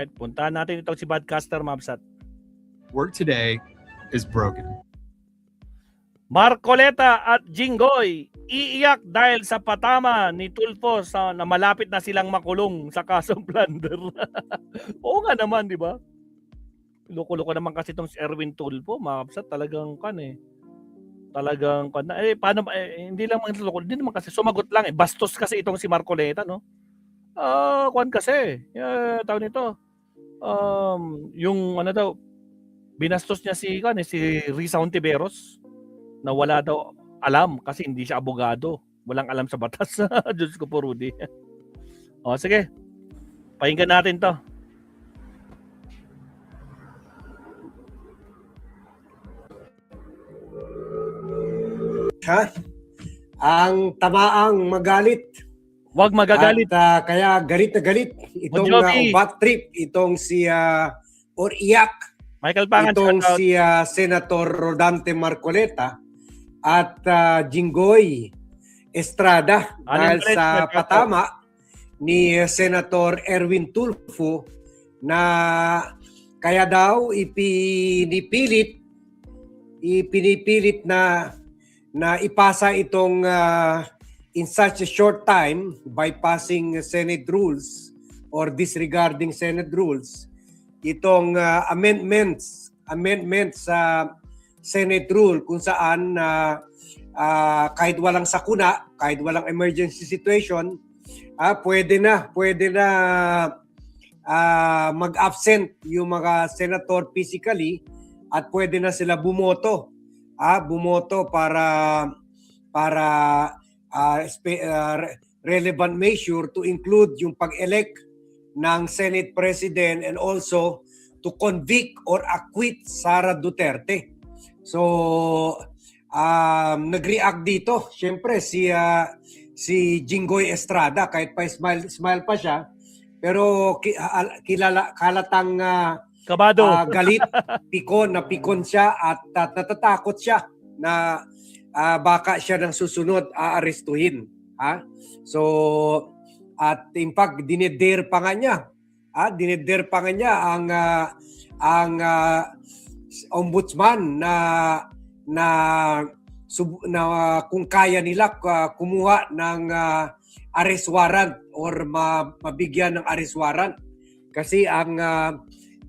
Alright, puntahan natin itong si Badcaster Mabsat. Work today is broken. Marcoleta at Jinggoy iiyak dahil sa patama ni Tulfo na malapit na silang makulong sa kasong plunder. Oo nga naman, di ba? Loko-loko naman kasi itong si Erwin Tulfo, Mabsat, talagang paano hindi lang mga loko, hindi naman kasi sumagot lang bastos kasi itong si Marcoleta, no? Kasi tawag nito. Yung ano daw, binastos niya si Risa Ontiveros na wala daw alam kasi hindi siya abogado. Walang alam sa batas. Diyos ko po, Rudy. O, sige. Pakinggan natin to. Ang tamaang magalit. Huwag magagalit. At kaya galit na galit itong bad trip, itong si or iyak. Michael Pangan, itong si Senator Rodante Marcoleta at Jinggoy Estrada dahil sa patama ni Senator Erwin Tulfo na kaya daw ipinipilit na ipasa itong in such a short time, bypassing Senate rules or disregarding Senate rules, itong amendments sa Senate rule kung saan kahit walang sakuna, kahit walang emergency situation, pwede na mag-absent yung mga senator physically at pwede na sila bumoto para relevant measure to include yung pag-elect ng Senate President and also to convict or acquit Sara Duterte. So nag-react dito syempre si Jinggoy Estrada, kahit pa smile pa siya, pero kalatang kabado, galit, pikon siya at natatakot siya na baka siya ng susunod aarestuhin. So at in fact dinedare pa nga niya ang ombudsman na kung kaya nila kumuha ng arrest warrant or mabigyan ng arrest warrant, kasi ang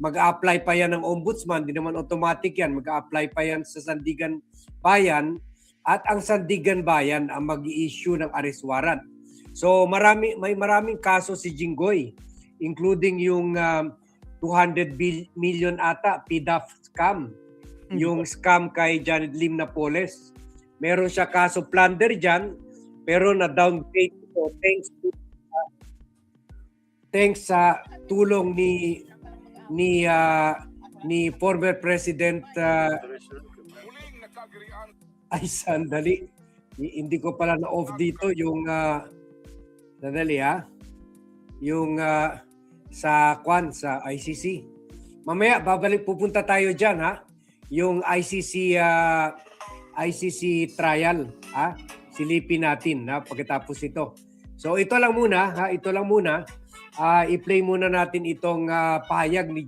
mag-a-apply pa yan ng ombudsman, di naman automatic yan, mag-a-apply pa yan sa Sandigan Bayan at ang Sandigan Bayan ang mag-i-issue ng arrest warrant. So may maraming kaso si Jinggoy, including yung 200 million ata PDAF scam, yung scam kay Janet Lim Napoles. Meron siya kaso plunder dyan, pero na-downgrade ito thanks sa tulong ni former President ay sandali, hindi ko pala na-off dito yung sandali yung sa ICC. Mamaya pupunta tayo diyan yung ICC trial silipin natin pagkatapos ito. So ito lang muna i-play muna natin itong pahayag ni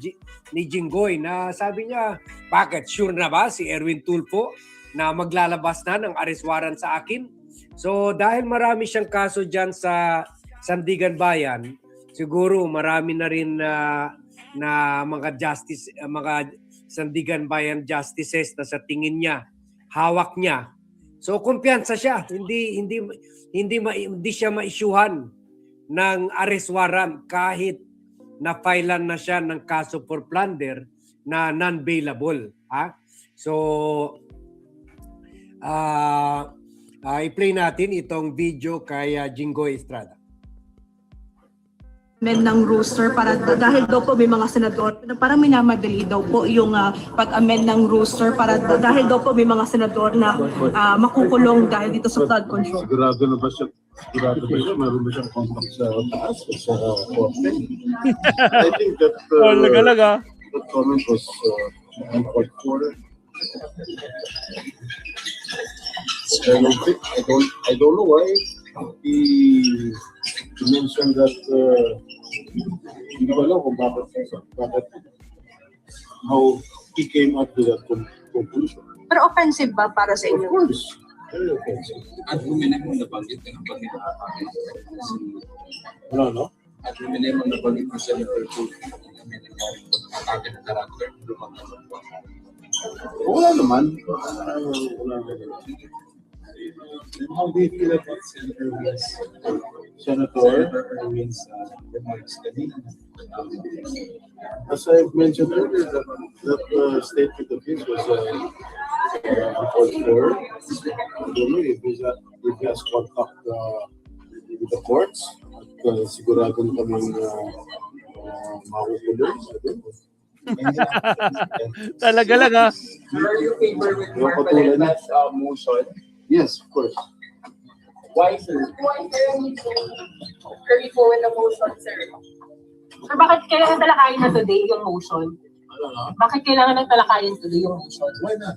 Jinggoy na sabi niya, bakit sure na ba si Erwin Tulfo na maglalabas na ng arrest warrant sa akin? So dahil marami siyang kaso dyan sa Sandigan Bayan, siguro marami na rin na mga Sandigan Bayan justices na sa tingin niya hawak niya. So kumpiyansa siya, hindi siya ma-isyuhan ng arrest warrant kahit na-filean na siya ng kaso for plunder na non-bailable. So i-play natin itong video kay Jinggoy Estrada. Ng rooster para dahil daw po may mga senador, parang minamadali daw po yung pag-amend ng rooster para dahil daw po may mga senador na makukulong dahil dito sa flood control. Sigurado na ba siya? Meron ba siyang contact sa taas o sa korte? I think that that comment was uncalled for. I don't know why he mentioned that Hindi ko alam kung bakit how he came up to that conclusion. Pero offensive ba para sa Of inyo? course, very offensive. At lumina mo nabanggit ka ng pagkita. Ano? At lumina mo nabanggit mo sa Liverpool. May nangyaring pag-atake ng karakter. Wala naman. Wala naman. How do you feel about Senator Erwin's remarks kanina? As I've mentioned earlier, that statement of his was uncalled for. I don't know if he has contact with the courts. At sigurado na kaming makukulong. Talaga lang ha. Are you favor with Yung Mark patuloy na- Valenta's motion? Yes, of course. Why, sir? Why, sir? Carry forward the motion, sir. Sir, bakit kailangan talakayin na today yung motion? Bakit kailangan ng talakayin today yung motion? Why not?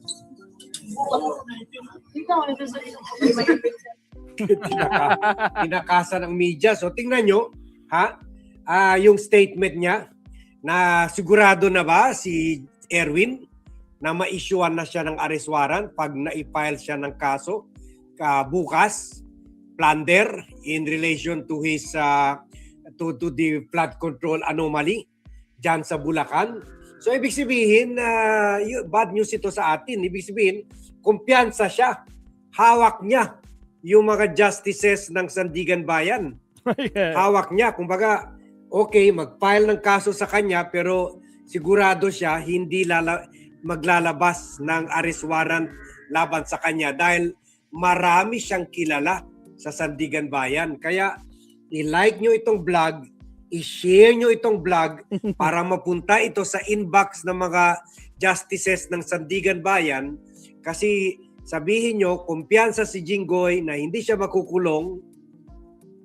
Tinakasan ng media. So tingnan nyo, yung statement niya na sigurado na ba si Erwin na ma-issuean na siya ng arrest warrant pag na-file siya ng kaso bukas, plunder in relation to his to the flood control anomaly dyan sa Bulacan. So ibig sabihin, bad news ito sa atin. Ibig sabihin, kumpiyansa siya. Hawak niya yung mga justices ng Sandigan Bayan. Hawak niya. Kumbaga, okay, mag-file ng kaso sa kanya pero sigurado siya hindi maglalabas ng arrest warrant laban sa kanya dahil marami siyang kilala sa Sandigan Bayan. Kaya i-like nyo itong vlog, i-share nyo itong vlog para mapunta ito sa inbox ng mga justices ng Sandigan Bayan kasi sabihin nyo, kumpiyansa si Jinggoy na hindi siya makukulong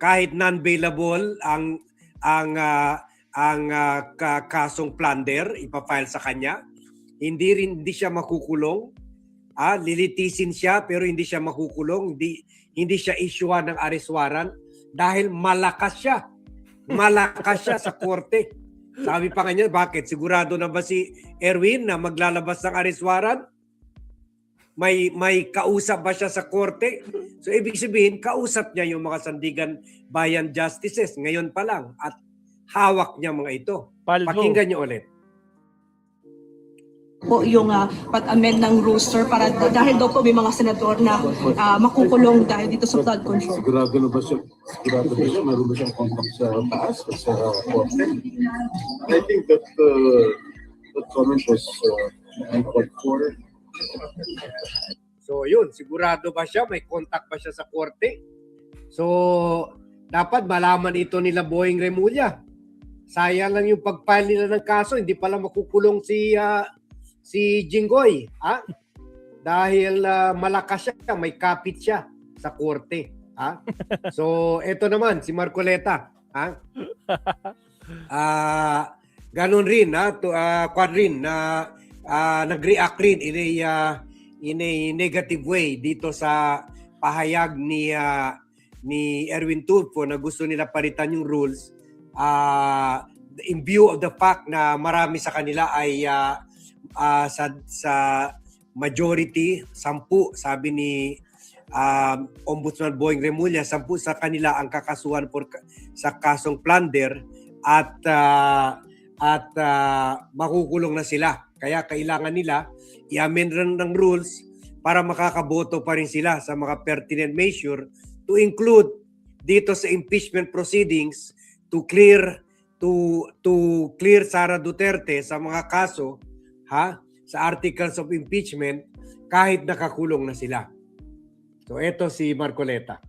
kahit non-bailable ang kasong plunder ipafile sa kanya. Hindi siya makukulong. Lilitisin siya pero hindi siya makukulong. Hindi siya issuean ng arrest warrant dahil malakas siya. Malakas siya sa korte. Sabi pa kanya, bakit? Sigurado na ba si Erwin na maglalabas ng arrest warrant? May kausap ba siya sa korte? So ibig sabihin, kausap niya yung mga Sandigan Bayan Justices ngayon pa lang at hawak niya mga ito. Pakinggan niyo ulit. Po yung pag-amend ng rooster para dahil daw po may mga senador na makukulong dahil dito sa flood control. Sigurado na ba siya? Meron ba siyang contact sa taas o sa korte? I think that comment was uncalled for. So yun, sigurado ba siya? May contact ba siya sa korte? So dapat malaman ito nila Boying Remulla. Sayang lang yung pag-file nila ng kaso, hindi pala makukulong si Jinggoy, dahil malakas siya, may kapit siya sa korte. So eto naman si Marcoleta, ganon rin Quadrin na nag-react rin in a negative way dito sa pahayag ni Erwin Tulfo na gusto nila palitan yung rules in view of the fact na marami sa kanila ay sa majority 10, sabi ni Ombudsman Boying Remulla, 10 sa kanila ang kakasuhan sa kasong plunder at makukulong na sila. Kaya kailangan nila i-amend ng rules para makakaboto pa rin sila sa mga pertinent measure to include dito sa impeachment proceedings to clear Sara Duterte sa mga kaso sa articles of impeachment kahit nakakulong na sila. So eto si Marcoleta.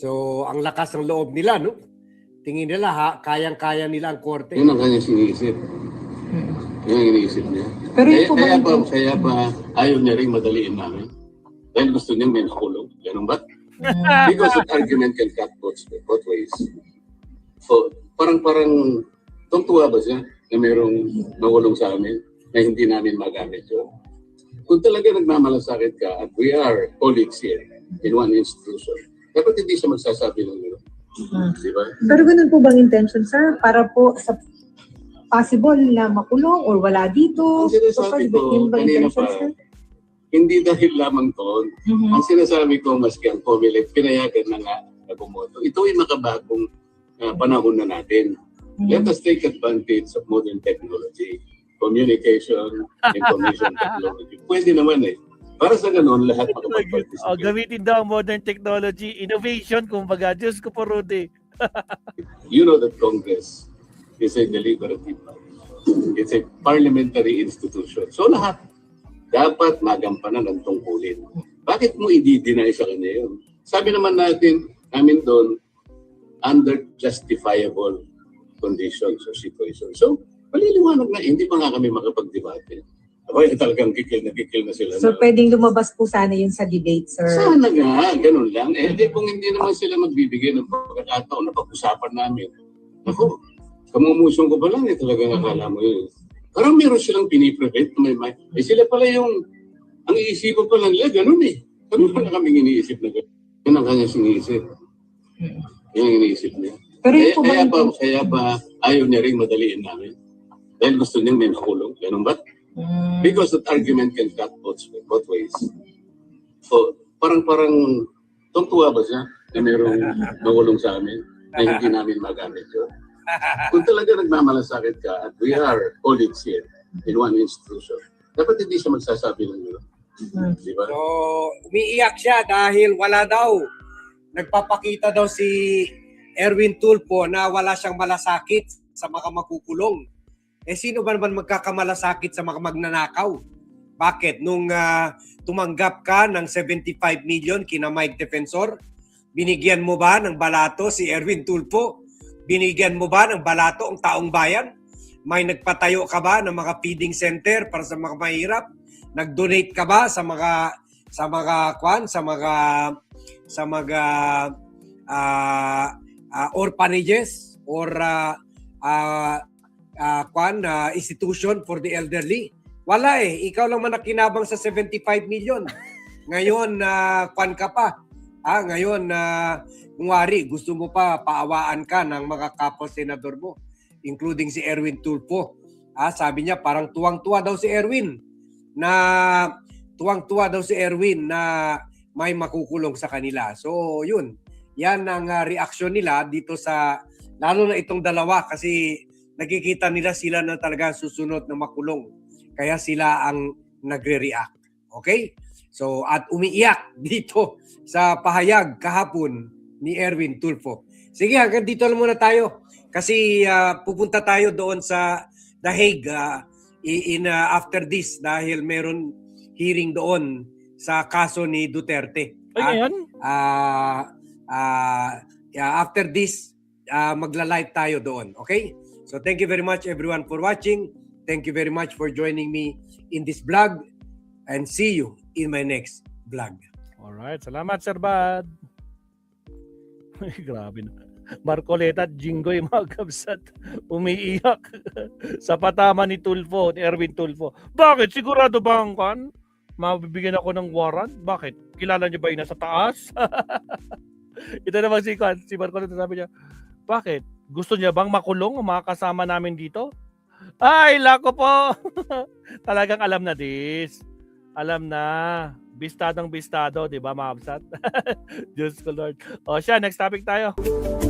So ang lakas ng loob nila, no? Tingin nila kayang-kaya nila ang korte. Yun ang kanyang siniisip. Yun ang iniisip niya. Pero Kaya pa ayaw niya rin madaliin namin. Dahil gusto niya may nakulong. Ganun ba? Because an argument can cut both ways. So, parang tungtuwa ba siya? na merong nawalong sa amin na hindi namin magamit yun. Kung talaga nagmamalasakit ka at we are colleagues here in one institution, dapat hindi siya magsasabi ng gano'n. Di ba? Pero ganun po bang intention, sir? Para po sa possible na makulong or wala dito? Ang sinasabi ko, Yun ba kanina intention, pa, sir? hindi dahil lamang doon. Mhm. Ang sinasabi ko, maski ang COMELEC, pinayagan na nga na bumoto. Ito ay makabagong panahon na natin. Let us take advantage of modern technology, communication, information technology. Pwede naman eh. Para sa ganun, lahat makapag-participate. Gamitin daw ang modern technology, innovation, kumbaga. Diyos ko po, Rudy. You know that Congress is a deliberative body. It's a parliamentary institution. So lahat dapat magampanan ng tungkulin. Bakit mo i-deny sa kanya yun? Sabi naman namin doon, under justifiable conditions or situations. So, maliliwanag na, hindi pa nga kami makapag-debate. Ako talagang kikil na sila. So pwedeng lumabas po sana yun sa debate, sir? Sana nga, ganun lang. Kung hindi naman sila magbibigay ng pagkakataon na pag-usapan namin. Ako, kamumusong ko pa lang talagang akala mo yun. Parang meron silang piniprevent na may sila pala yung, ang iisipan pa lang nila, ganun eh. Kami pala kaming iniisip na ganun. Yan ang kanyang siniisip. Yan ang iniisip niya. Pero yun po ba Kaya pa ayaw niya rin madaliin namin. Dahil gusto niyang may makulong. Ganun ba? Because that argument can cut both ways. So, parang tungtuwa ba siya na merong nawalong sa amin na hindi namin magamit yun? Kung talaga nagmamalasakit ka at we are colleagues here in one institution, dapat hindi siya magsasabi ng gano'n. Di ba? So, umiiyak siya dahil wala daw. Nagpapakita daw si Erwin Tulfo na wala siyang malasakit sa mga makukulong. Sino ba naman magkakamalasakit sa mga magnanakaw? Bakit? Nung tumanggap ka ng 75 million kina Mike Defensor, binigyan mo ba ng balato si Erwin Tulfo? Binigyan mo ba ng balato ang taong bayan? May nagpatayo ka ba ng mga feeding center para sa mga mahirap? Nag-donate ka ba sa mga orphanages or institution for the elderly? Wala eh. Ikaw lang man nakinabang sa 75 million. Ngayon, ka pa. Ngayon, kungwari, gusto mo pa paawaan ka ng mga kapwa-senador mo, including si Erwin Tulfo. Sabi niya, parang tuwang-tuwa daw si Erwin na may makukulong sa kanila. So, yun. Yan ang reaksyon nila dito sa, lalo na itong dalawa kasi nakikita nila sila na talaga susunod na makulong. Kaya sila ang nagre-react. Okay? So, at umiiyak dito sa pahayag kahapon ni Erwin Tulfo. Sige, hanggang dito lang muna tayo. Kasi pupunta tayo doon sa The Hague after this dahil meron hearing doon sa kaso ni Duterte. After this, magla-live tayo doon. Okay? So thank you very much everyone for watching. Thank you very much for joining me in this vlog. And see you in my next vlog. Alright, salamat Sir Bad. Grabe na. Marcoleta at Jinggoy mga kabsat umiiyak sa patama ni Tulfo, ni Erwin Tulfo. Bakit? Sigurado ba ang kan? Mabibigyan ako ng warrant? Bakit? Kilala niyo ba yung nasa taas? Ito naman si Marcoleta, sabi niya, bakit? Gusto niya bang makulong ang mga kasama namin dito? Ay, lako po! Talagang alam na this. Alam na. Bistadong bistado, di ba mga kabsat? Diyos ko Lord. O siya, next topic tayo.